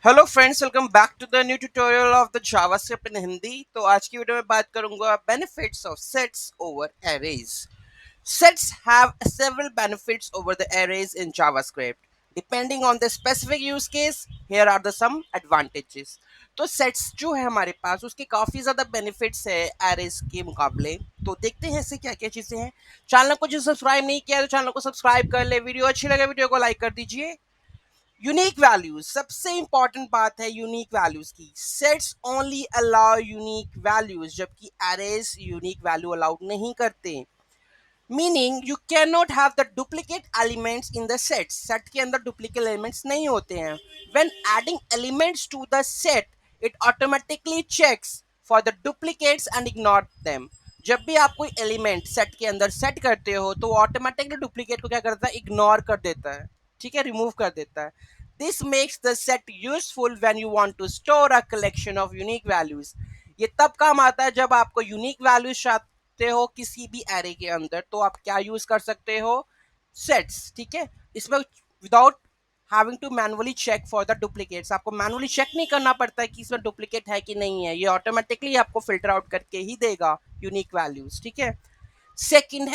Hello friends, welcome back to the new tutorial of the JavaScript in Hindi. तो आज की video में बात करूंगा benefits of sets over arrays. Sets have several benefits over the arrays in JavaScript. Depending on the specific use case, here are the some advantages. तो sets जो है हमारे पास उसके काफ़ी ज़्यादा बेनिफिट्स है एरेज के मुकाबले। तो देखते हैं इससे क्या क्या चीज़ें हैं। चैनल को जो सब्सक्राइब नहीं किया तो चैनल को सब्सक्राइब कर ले। वीडियो अच्छी लगे वीडियो को लाइक कर दीजिए। यूनिक वैल्यूज सबसे इंपॉर्टेंट बात है यूनिक वैल्यूज की। Sets only allow unique values, जबकि एरेज यूनिक वैल्यू अलाउड नहीं करते। Meaning you can not have the duplicate elements in the set. Set के अंदर डुप्लीकेट एलिमेंट्स नहीं होते हैं। When adding elements to the set, it automatically checks for the duplicates and ignore them. जब भी आप कोई एलिमेंट सेट के अंदर सेट करते हो तो ऑटोमेटिकली डुप्लीकेट को क्या करता है, इग्नोर कर देता है। ठीक है, रिमूव कर देता है। This makes the set useful when you want to store a collection of unique values. ये तब काम आता है जब आपको यूनिक वैल्यूज हो किसी भी एरे के अंदर, तो आप क्या यूज कर सकते हो, सेट्स। ठीक है, इसमें without having to manually check for the duplicates, आपको मैनुअली चेक नहीं करना पड़ता है कि इसमें डुप्लीकेट है कि नहीं है। ये ऑटोमेटिकली आपको फिल्टर आउट करके ही देगा यूनिक वैल्यूज। ठीक है। Second,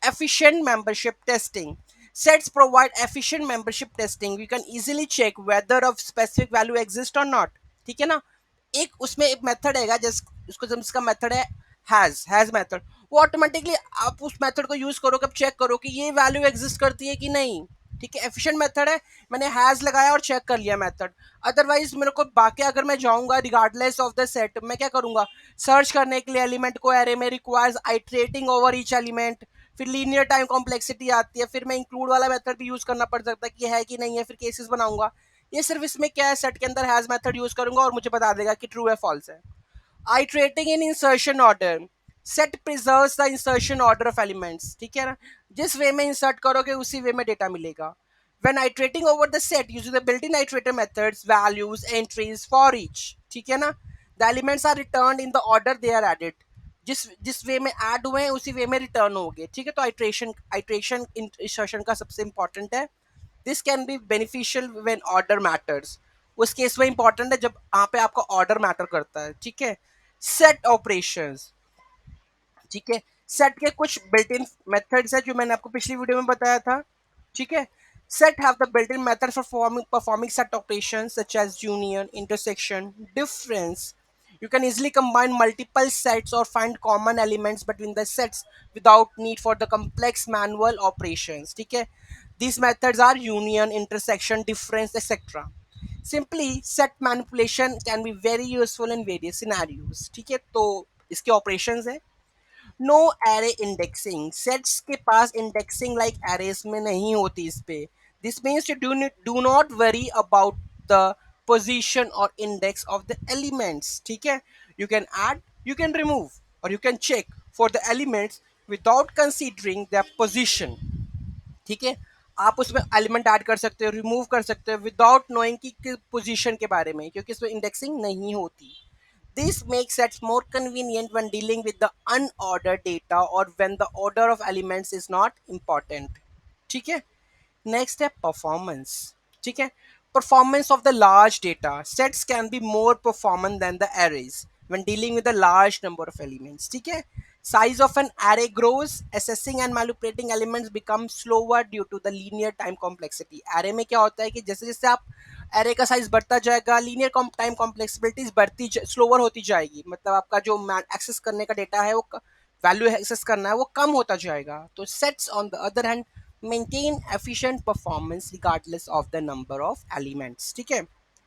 efficient membership testing. Sets provide efficient membership testing. We can easily check whether a specific value exists or not. ठीक है ना। एक उसमें एक मेथड है जिस उसको जिसका मेथड है हैज मेथड। वो ऑटोमेटिकली आप उस मेथड को यूज करो, कब चेक करो कि ये वैल्यू एग्जिस्ट करती है कि नहीं। ठीक है, एफिशिएंट मेथड है। मैंने हैज लगाया और चेक कर लिया मेथड। अदरवाइज मेरे को बाकी अगर मैं जाऊंगा रिगार्डलेस ऑफ द सेट, मैं क्या करूंगा, सर्च करने के लिए एलिमेंट को एरे में रिक्वायर्स आइट्रेटिंग ओवर ईच एलिमेंट। फिर लीनियर टाइम कॉम्प्लेक्सिटी आती है। फिर मैं इंक्लूड वाला मेथड भी यूज करना पड़ सकता है कि है कि नहीं है, फिर केसेस बनाऊंगा। ये सिर्फ इसमें क्या है, सेट के अंदर हैज मेथड यूज करूंगा और मुझे बता देगा कि ट्रू है फॉल्स है। Iterating in insertion order. Set preserves the insertion order of elements. ठीक है ना, जिस वे में इंसर्ट करोगे उसी वे में डेटा मिलेगा। When iterating over the set using the built-in iterator methods, values, entries for each, ठीक है ना, the elements are returned in the order they are added. जिस जिस वे में ऐड हुए हैं उसी वे में रिटर्न होंगे। ठीक है, तो आइट्रेशन इंसर्शन का सबसे इंपॉर्टेंट है। This can be beneficial when order matters. उस केस में इंपॉर्टेंट है जब यहाँ पे आपका ऑर्डर मैटर करता है। ठीक है। Set operations. ठीक है, सेट के कुछ बिल्ट इन मेथड्स है जो मैंने आपको पिछली वीडियो में बताया था। ठीक है, set have the built-in methods for performing set operations such as union, intersection, difference. You can easily combine multiple sets or find common elements between the sets without need for the complex manual operations. ठीक है, these methods are union, intersection, difference, etc. Simply set manipulation can be very useful in various scenarios. ठीक है, तो इसके operations है। No array indexing. Sets के पास indexing like arrays में नहीं होती इस पे। This means you do not worry about the position or index of the elements. ठीक है, you can add, you can remove or you can check for the elements without considering the position. ठीक है, आप उसमें element add कर सकते हो, remove कर सकते हो विदाउट नोइंग की पोजीशन के बारे में, क्योंकि इसमें इंडेक्सिंग नहीं होती। This makes it more convenient when dealing with the unordered data or when the order of elements is not important. ठीक है, नेक्स्ट है परफॉर्मेंस। ठीक है, performance of the large data sets can be more performant than the arrays when dealing with a large number of elements. ठीक है, size of an array grows, assessing and manipulating elements become slower due to the linear time complexity. array में क्या होता है कि जैसे जैसे आप एरे का साइज बढ़ता जाएगा, लीनियर टाइम कॉम्प्लेक्सिबिलिटीज बढ़ती स्लोअर होती जाएगी। मतलब आपका जो एक्सेस करने का डेटा है, वो वैल्यू एक्सेस करना है, वो कम होता जाएगा। तो sets on the other hand maintain efficient performance regardless of the number of elements. ठीक है,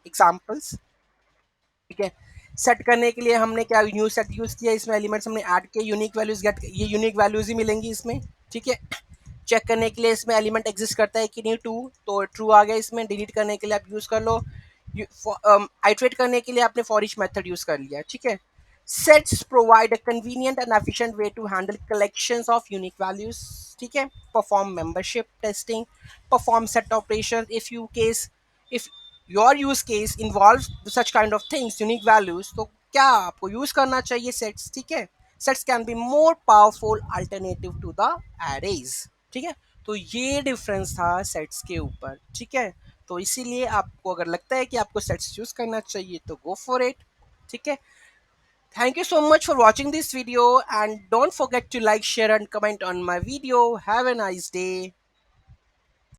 एग्जांपल्स। ठीक है, सेट करने के लिए हमने क्या न्यू सेट यूज किया, इसमें एलिमेंट्स हमने ऐड किए, यूनिक वैल्यूज गेट, ये यूनिक वैल्यूज ही मिलेंगी इसमें। ठीक है, चेक करने के लिए इसमें एलिमेंट एग्जिस्ट करता है कि नहीं, ट्रू तो ट्रू आ गया इसमें। डिलीट करने के लिए आप यूज कर लो, आइट्रेट करने के लिए आपने फॉर ईच मेथड यूज कर लिया। ठीक है, sets provide a convenient and efficient way to handle collections of unique values. ठीक है, perform membership testing, perform set operations if you case, if your use case involves such kind of things, unique values, तो क्या आपको use करना चाहिए sets. ठीक है, sets can be more powerful alternative to the arrays. ठीक है, तो ये डिफरेंस था सेट्स के ऊपर। ठीक है, तो इसीलिए आपको अगर लगता है कि आपको सेट्स चूज करना चाहिए तो गो फॉर इट। ठीक है, thank you so much for watching this video and don't forget to like, share and comment on my video. Have a nice day.